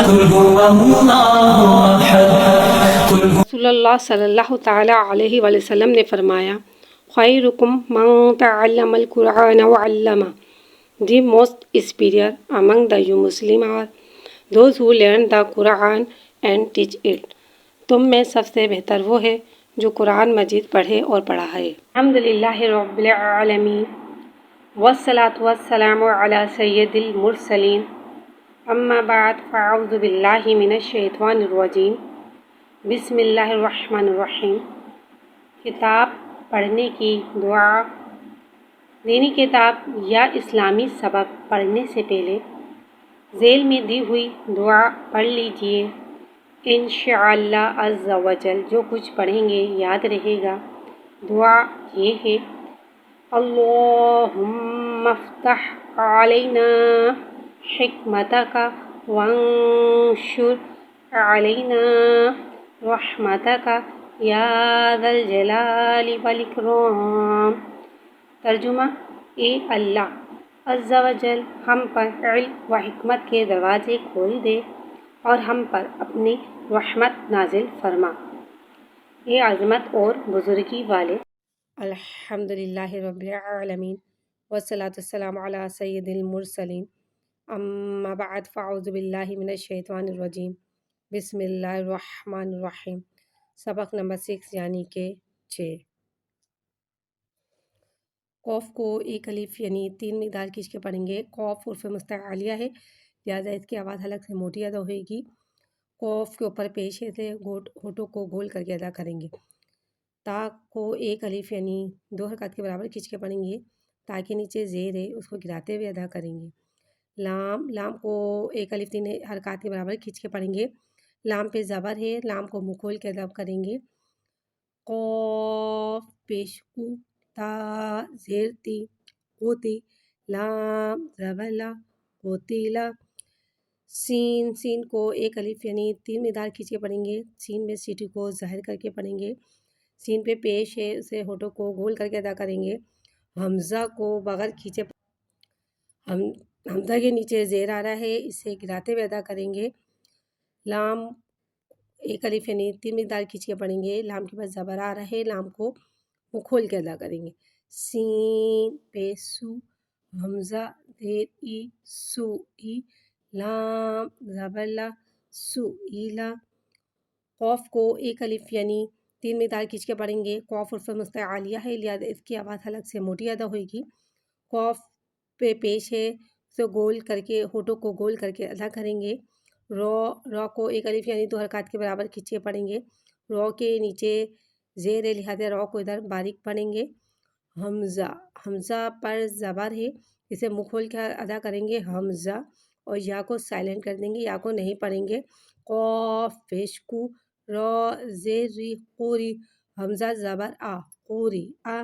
قل هو الله أحد قل رسول اللہ صلی اللہ تعالیٰ علیہ وآلہ وسلم نے فرمایا، خیرکم من تعلم القرآن وعلمہ. The most superior among the you Muslim are those who learn the Quran and teach it. تم میں سب سے بہتر وہ ہے جو قرآن مجید پڑھے اور پڑھائے. الحمدللہ رب العالمین والصلاة والسلام علی سید المرسلین. اما بعد فاعوذ باللہ من الشیطان الرجیم. بسم اللہ الرحمن الرحیم. کتاب پڑھنے کی دعا. دینی کتاب یا اسلامی سبق پڑھنے سے پہلے ذیل میں دی ہوئی دعا پڑھ لیجئے. انشاءاللہ عز و جل جو کچھ پڑھیں گے یاد رہے گا. دعا یہ ہے: اللہم افتح علینا حکمتک وانشر علینا رحمتک یا ذا الجلال والاکرام. ترجمہ: اے اللہ عز و جل ہم پر علم و حکمت کے دروازے کھول دے اور ہم پر اپنی رحمت نازل فرما. اے عظمت اور بزرگی والے. الحمدللہ رب العالمین والصلاة والسلام علی سید المرسلین. اما بعد فاعوذ باللہ من الشیطان الرجیم. بسم اللہ الرحمن الرحیم. سبق نمبر 6 یعنی کہ 6. قوف کو ایک الف یعنی 3 مقدار کھینچ کے پڑھیں گے. قوف حرف مستعلیہ ہے لہٰذا اس کی آواز حلق سے موٹی ادا ہوئے گی. قوف کے اوپر پیش ہے سے ہونٹوں کو گول کر کے ادا کریں گے. تا کو ایک الف یعنی 2 حرکات کے برابر کھینچ کے پڑھیں گے. تا کے نیچے زیر ہے اس کو گراتے ہوئے ادا کریں گے. لام کو ایک الف 3 حرکات کے برابر کھینچ کے پڑھیں گے. لام پہ زبر ہے، لام کو منہ کھول کے ادا کریں گے. قوف پیش کو، تا زیر تی، قوتی، لام زبر لا، قوتیلا. سین کو ایک الف یعنی 3 مقدار کھینچ کے پڑھیں گے. سین میں سیٹی کو ظاہر کر کے پڑھیں گے. سین پہ پیش ہے اسے ہونٹوں کو گول کر کے ادا کریں گے. حمزہ کو بغیر کھینچے حمزہ کے نیچے زیر آ رہا ہے اسے گراتے ہوئے ادا کریں گے. لام ایک الف یعنی 3 مقدار کھینچ کے پڑھیں گے. لام کے پاس زبر آ رہا ہے، لام کو منہ کھول کے ادا کریں گے. سین پہ سو، حمزہ زیر ای، سو ای، لام زبر لا، سو ایلا. قوف کو ایک الف یعنی 3 مقدار کھینچ کے پڑھیں گے. قوف حرف مستعلیہ ہے لہٰذا اس کی آواز حلق سے موٹی ادا ہوئے گی. قوف پہ پیش ہے اسے گول کر کے ہونٹوں کو گول کر کے ادا کریں گے. رو کو ایک الف یعنی 2 حرکات کے برابر کھینچ کے پڑھیں گے. رو کے نیچے زیر ہے لہٰذا رو کو ادھر باریک پڑھیں گے. حمزہ پر زبر ہے اسے منہ کھول کے ادا کریں گے. حمزہ اور یا کو سائلنٹ کر دیں گے، یا کو نہیں پڑھیں گے. قوف پیش کو، رو زیر ری، قوری، حمزہ زبر آ، قوری آ.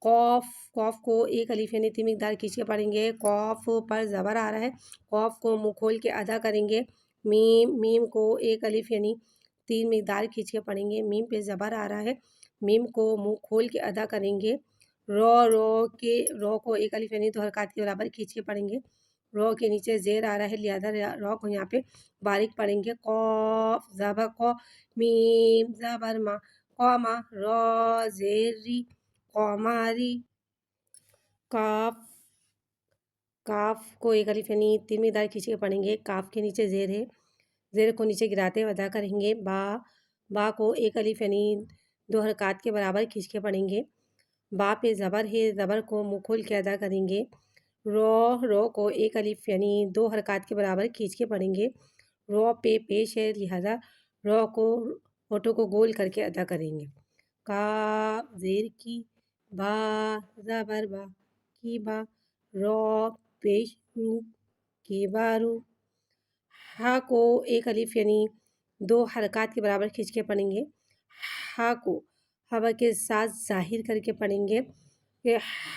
قوف کو ایک الف یعنی 3 مقدار کھینچ کے پڑھیں گے. قوف پر زبر آ رہا ہے، قوف کو منہ کھول کے ادا کریں گے. میم کو ایک الف یعنی 3 مقدار کھینچ کے پڑھیں گے. میم پہ زبر آ رہا ہے، میم کو منہ کھول کے ادا کریں گے. رو کو ایک الف یعنی 2 حرکات کے برابر کھینچ کے پڑھیں گے. رو کے نیچے زیر آ رہا ہے لہٰذا رو کو یہاں پہ باریک پڑھیں گے. قوف زبر کو، میم زبر ما، قوما، رو زیر ری، قوماری. کاف کو ایک الف یعنی 3 مقدار کھینچ کے پڑھیں گے. کاف کے نیچے زیر ہے، زیر کو نیچے گراتے ہوئے ادا کریں گے. با کو ایک الف یعنی 2 حرکات کے برابر کھینچ کے پڑھیں گے. با پہ زبر ہے، زبر کو منہ کھول کے ادا کریں گے. رو کو ایک الف یعنی 2 حرکات کے برابر کھینچ کے پڑھیں گے. رو پہ پیش ہے لہٰذا رو کو ہونٹوں کو گول کر کے ادا کریں گے. کاف زیر کی، با زبر با، کی با، رو پیش رو، کی بارو. ہا کو ایک الف یعنی 2 حرکات کے برابر کھینچ کے پڑھیں گے. ہا کو ہوا کے ساتھ ظاہر کر کے پڑھیں گے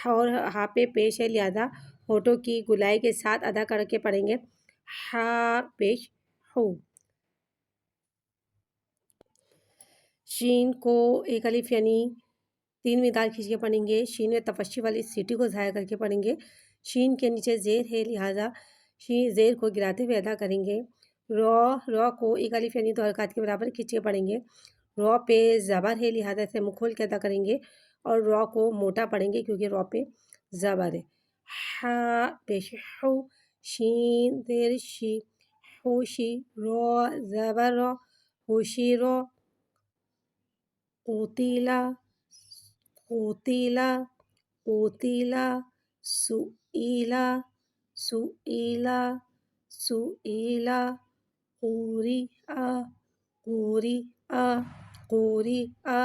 اور ہا پہ پیش ہے لہٰذا ہونٹوں کی گلائی کے ساتھ ادا کر کے پڑھیں گے. ہا پیش ہو. شین کو ایک الف یعنی 3 مقدار کھینچ کے پڑھیں گے. شین میں تفشی والی سیٹی کو ظاہر کر کے پڑھیں گے. شین کے نیچے زیر ہے لہٰذا زیر کو گراتے ہوئے ادا کریں گے. رو کو ایک الف یعنی دو حرکات کے برابر کھینچ کے پڑھیں گے. رو پہ زبر ہے لہٰذا سے منہ کھول کے ادا کریں گے اور رو کو موٹا پڑھیں گے کیونکہ رو پہ زبر ہے. ہا پیش ہو، شین زیر شی، ہوشی، رو زبر رو، ہوشی رو. قوتیلا، قوتیلا، قوتیلا، سئیلا، سئیلا، سئیلا، قوریآ، قوریآ، قوریآ،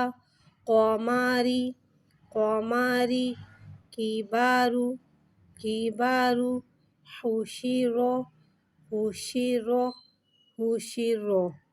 قماری، قماری، کیبارو، کیبارو، حشیرو، حشیرو، حشیرو.